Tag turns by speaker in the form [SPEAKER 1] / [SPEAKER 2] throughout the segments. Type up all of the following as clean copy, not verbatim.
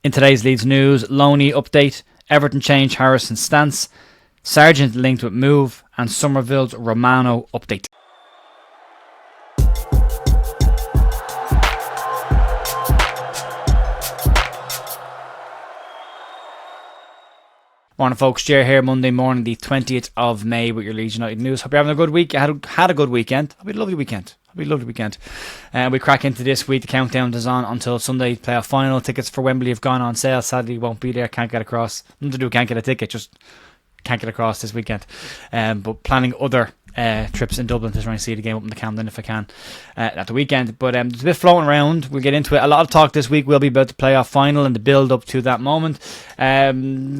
[SPEAKER 1] In today's Leeds news, Loanee update, Everton change Harrison's stance, Sargent linked with move, and Summerville's Romano update. Morning folks, Jer here, Monday morning the 20th of May with your Leeds United news. Hope you're having a good week. I had a good weekend. It'll be a lovely weekend. We crack into this week. The countdown is on until Sunday playoff final. Tickets for Wembley have gone on sale. Sadly won't be there. Can't get across. Nothing to do, can't get a ticket, just can't get across this weekend. But planning other trips in Dublin to try and see the game up in the Camden if I can at the weekend. But there's a bit floating around. We'll get into it. A lot of talk this week will be about the playoff final and the build up to that moment. We're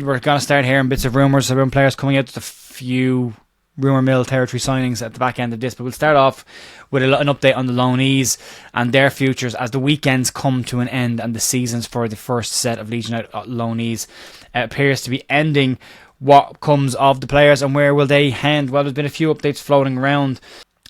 [SPEAKER 1] going to start hearing bits of rumours around players coming out. There's a few rumour mill territory signings at the back end of this, but we'll start off with an update on the Loanees and their futures as the weekends come to an end and the seasons for the first set of Leeds United Loanees appears to be ending. What comes of the players and where will they end? Well, there's been a few updates floating around.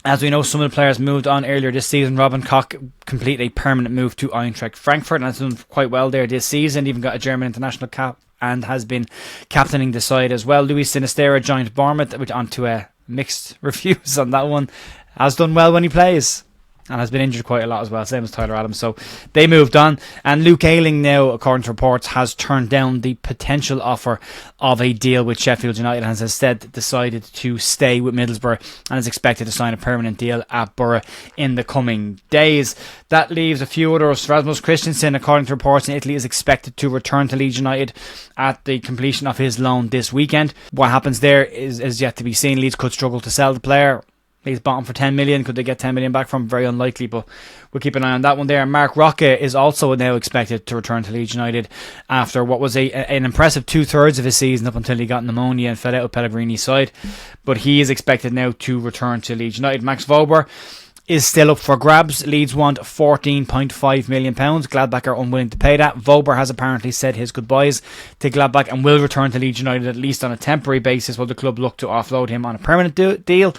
[SPEAKER 1] As we know, some of the players moved on earlier this season. Robin Koch completed a permanent move to Eintracht Frankfurt and has done quite well there this season. Even got a German international cap and has been captaining the side as well. Luis Sinisterra joined Bournemouth, which onto mixed reviews on that one. Has done well when he plays and has been injured quite a lot as well, same as Tyler Adams. So they moved on. And Luke Ayling now, according to reports, has turned down the potential offer of a deal with Sheffield United and has instead decided to stay with Middlesbrough and is expected to sign a permanent deal at Borough in the coming days. That leaves a few others. Rasmus Christensen, according to reports in Italy, is expected to return to Leeds United at the completion of his loan this weekend. What happens there is yet to be seen. Leeds could struggle to sell the player. He's bought him for 10 million. Could they get 10 million back from him? Very unlikely, but we'll keep an eye on that one there. Mark Roca is also now expected to return to Leeds United after what was an impressive 2/3 of his season up until he got pneumonia and fell out of Pellegrini's side. But he is expected now to return to Leeds United. Max Vober is still up for grabs. Leeds want £14.5 million. Gladbach are unwilling to pay that. Vober has apparently said his goodbyes to Gladbach and will return to Leeds United at least on a temporary basis while the club look to offload him on a permanent deal.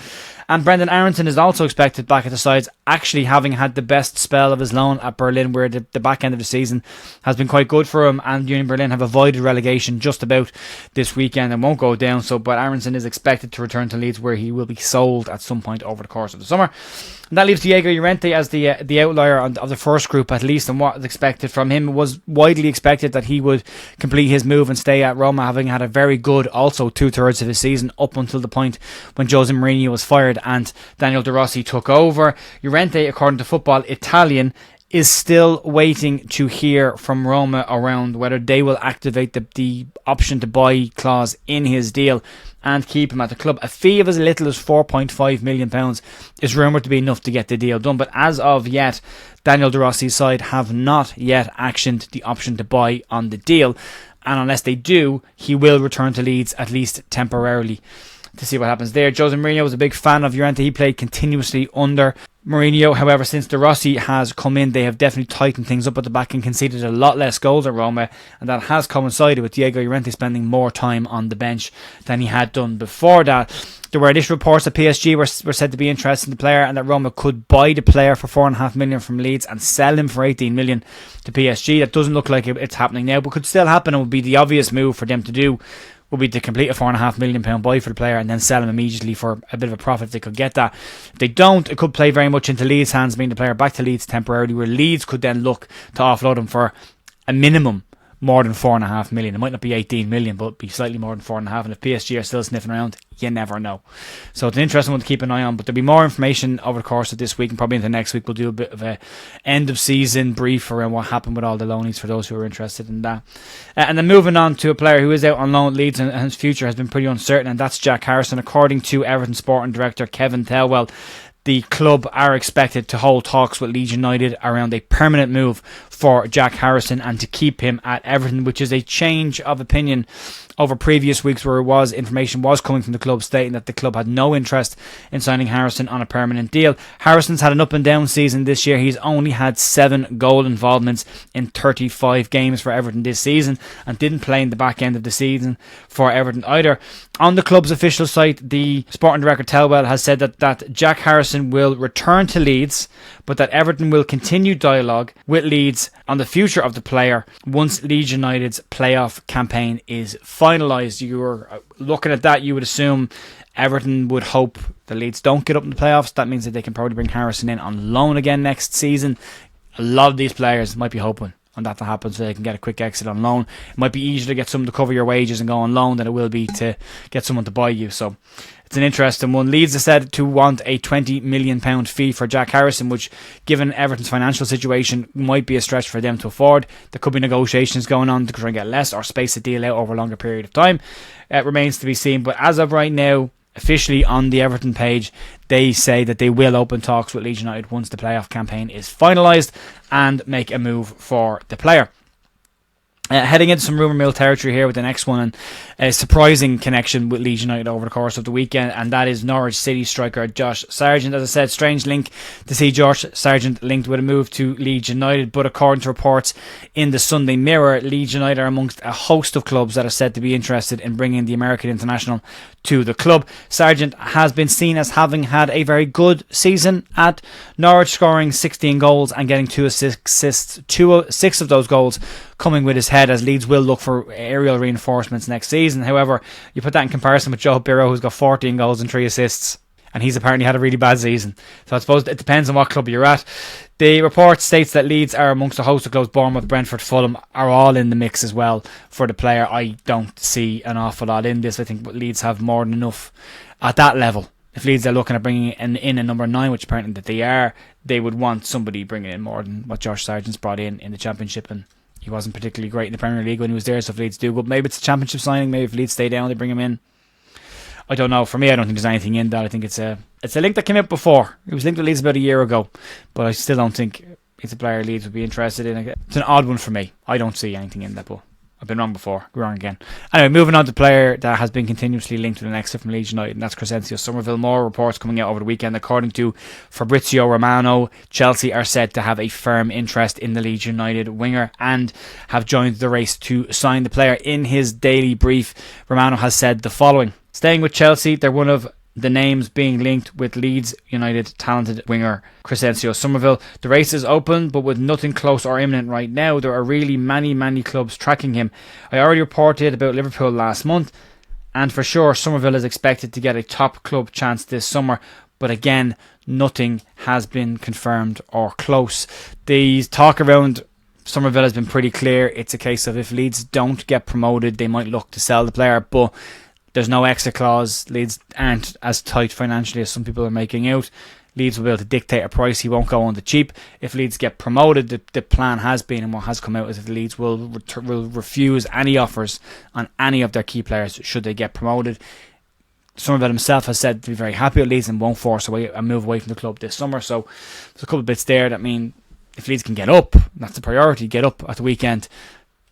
[SPEAKER 1] And Brendan Aronson is also expected back at the sides, actually having had the best spell of his loan at Berlin, where the back end of the season has been quite good for him, and Union Berlin have avoided relegation just about this weekend and won't go down. But Aronson is expected to return to Leeds, where he will be sold at some point over the course of the summer. And that leaves Diego Llorente as the outlier of the first group at least, and what is expected from him. It was widely expected that he would complete his move and stay at Roma, having had a very good also 2/3 of his season up until the point when Jose Mourinho was fired and Daniel De Rossi took over. Llorente, according to Football Italian, is still waiting to hear from Roma around whether they will activate the option to buy clause in his deal and keep him at the club. A fee of as little as £4.5 million is rumoured to be enough to get the deal done, but as of yet, Daniel De Rossi's side have not yet actioned the option to buy on the deal, and unless they do, he will return to Leeds at least temporarily to see what happens there. Jose Mourinho was a big fan of Llorente. He played continuously under Mourinho. However, since De Rossi has come in, they have definitely tightened things up at the back and conceded a lot less goals at Roma, and that has coincided with Diego Llorente spending more time on the bench than he had done before that. There were initial reports that PSG were said to be interested in the player and that Roma could buy the player for £4.5 million from Leeds and sell him for £18 million to PSG. That doesn't look like it's happening now, but could still happen and would be the obvious move for them to do. Would be to complete a £4.5 million buy for the player and then sell him immediately for a bit of a profit if they could get that. If they don't, it could play very much into Leeds' hands, being the player back to Leeds temporarily, where Leeds could then look to offload him for a minimum more than £4.5 million. It might not be £18 million, but be slightly more than £4.5. And if PSG are still sniffing around, you never know. So it's an interesting one to keep an eye on. But there'll be more information over the course of this week and probably into next week. We'll do a bit of a end of season brief around what happened with all the loanees for those who are interested in that. And then moving on to a player who is out on loan at Leeds and his future has been pretty uncertain, and that's Jack Harrison. According to Everton sporting director Kevin Thelwell, the club are expected to hold talks with Leeds United around a permanent move for Jack Harrison and to keep him at Everton, which is a change of opinion over previous weeks where information was coming from the club stating that the club had no interest in signing Harrison on a permanent deal. Harrison's had an up and down season this year. He's only had 7 goal involvements in 35 games for Everton this season and didn't play in the back end of the season for Everton either. On the club's official site, the sporting director Telwell has said that Jack Harrison will return to Leeds, but that Everton will continue dialogue with Leeds on the future of the player once Leeds United's playoff campaign is finalised. You were looking at that, you would assume Everton would hope the Leeds don't get up in the playoffs. That means that they can probably bring Harrison in on loan again next season. A lot of these players might be hoping on that to happen so they can get a quick exit on loan. It might be easier to get someone to cover your wages and go on loan than it will be to get someone to buy you. So it's an interesting one. Leeds is said to want a £20 million fee for Jack Harrison, which, given Everton's financial situation, might be a stretch for them to afford. There could be negotiations going on to try and get less or space the deal out over a longer period of time. It remains to be seen. But as of right now, officially on the Everton page, they say that they will open talks with Leeds United once the playoff campaign is finalised and make a move for the player. Heading into some rumour mill territory here with the next one, and a surprising connection with Leeds United over the course of the weekend, and that is Norwich City striker Josh Sargent. As I said, strange link to see Josh Sargent linked with a move to Leeds United, but according to reports in the Sunday Mirror, Leeds United are amongst a host of clubs that are said to be interested in bringing the American international to the club. Sargent has been seen as having had a very good season at Norwich, scoring 16 goals and getting 2 assists, 6 of those goals coming with his head, as Leeds will look for aerial reinforcements next season. However, you put that in comparison with Joe Birrow, who's got 14 goals and 3 assists, and he's apparently had a really bad season. So I suppose it depends on what club you're at. The report states that Leeds are amongst a host of clubs. Bournemouth, Brentford, Fulham are all in the mix as well for the player. I don't see an awful lot in this. I think Leeds have more than enough at that level. If Leeds are looking at bringing in a number 9, which apparently that they are, they would want somebody bringing in more than what Josh Sargent's brought in the Championship, and he wasn't particularly great in the Premier League when he was there. So if Leeds do good, maybe it's a Championship signing. Maybe if Leeds stay down, they bring him in. I don't know. For me, I don't think there's anything in that. I think it's a link that came out before. It was linked to Leeds about a year ago, but I still don't think it's a player Leeds would be interested in. It's an odd one for me. I don't see anything in that, but I've been wrong before. Wrong again. Anyway, moving on to the player that has been continuously linked with an exit from Leeds United, and that's Crescencio Summerville. More reports coming out over the weekend. According to Fabrizio Romano, Chelsea are said to have a firm interest in the Leeds United winger and have joined the race to sign the player. In his daily brief, Romano has said the following: staying with Chelsea, they're one of the names being linked with Leeds United talented winger Crescencio Summerville. The race is open, but with nothing close or imminent right now. There are really many clubs tracking him. I already reported about Liverpool last month, and for sure Summerville is expected to get a top club chance this summer, but again, nothing has been confirmed or close. The talk around Summerville has been pretty clear. It's a case of if Leeds don't get promoted, they might look to sell the player, but there's no exit clause. Leeds aren't as tight financially as some people are making out. Leeds will be able to dictate a price. He won't go on the cheap. If Leeds get promoted, the plan has been, and what has come out, is that Leeds will refuse any offers on any of their key players should they get promoted. Summerville himself has said to be very happy with Leeds and won't force a move away from the club this summer. So there's a couple of bits there that mean if Leeds can get up, that's the priority, get up at the weekend,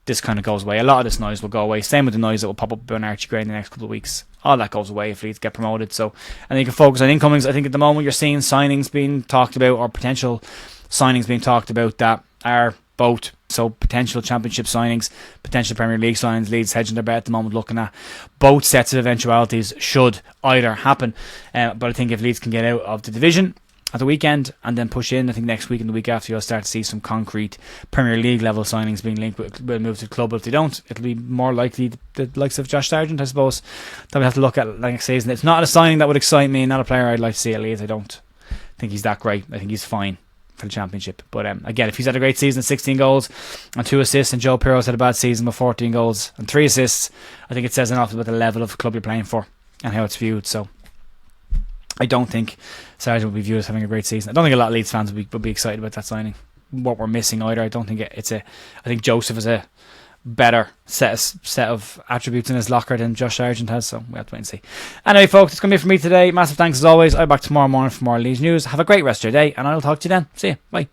[SPEAKER 1] this kind of goes away. A lot of this noise will go away. Same with the noise that will pop up about Archie Gray in the next couple of weeks. All that goes away if Leeds get promoted. So I think you can focus on incomings. I think at the moment you're seeing signings being talked about, or potential signings being talked about, that are both. So potential Championship signings, potential Premier League signings. Leeds hedging their bet at the moment, looking at both sets of eventualities should either happen. But I think if Leeds can get out of the division at the weekend and then push in, I think next week and the week after you'll start to see some concrete Premier League level signings being linked with move to the club. But if they don't, it'll be more likely the likes of Josh Sargent, I suppose, that we have to look at next season. It's not a signing that would excite me, not a player I'd like to see at Leeds. I don't think he's that great. I think he's fine for the Championship, but again, if he's had a great season, 16 goals and 2 assists, and Joe Pirro's had a bad season with 14 goals and 3 assists, I think it says enough about the level of club you're playing for and how it's viewed. So I don't think Sargent will be viewed as having a great season. I don't think a lot of Leeds fans would be excited about that signing. What we're missing either. I don't think I think Joseph is a better set of attributes in his locker than Josh Sargent has, so we have to wait and see. Anyway, folks, it's going to be it for me today. Massive thanks as always. I'll be back tomorrow morning for more Leeds news. Have a great rest of your day, and I'll talk to you then. See you. Bye.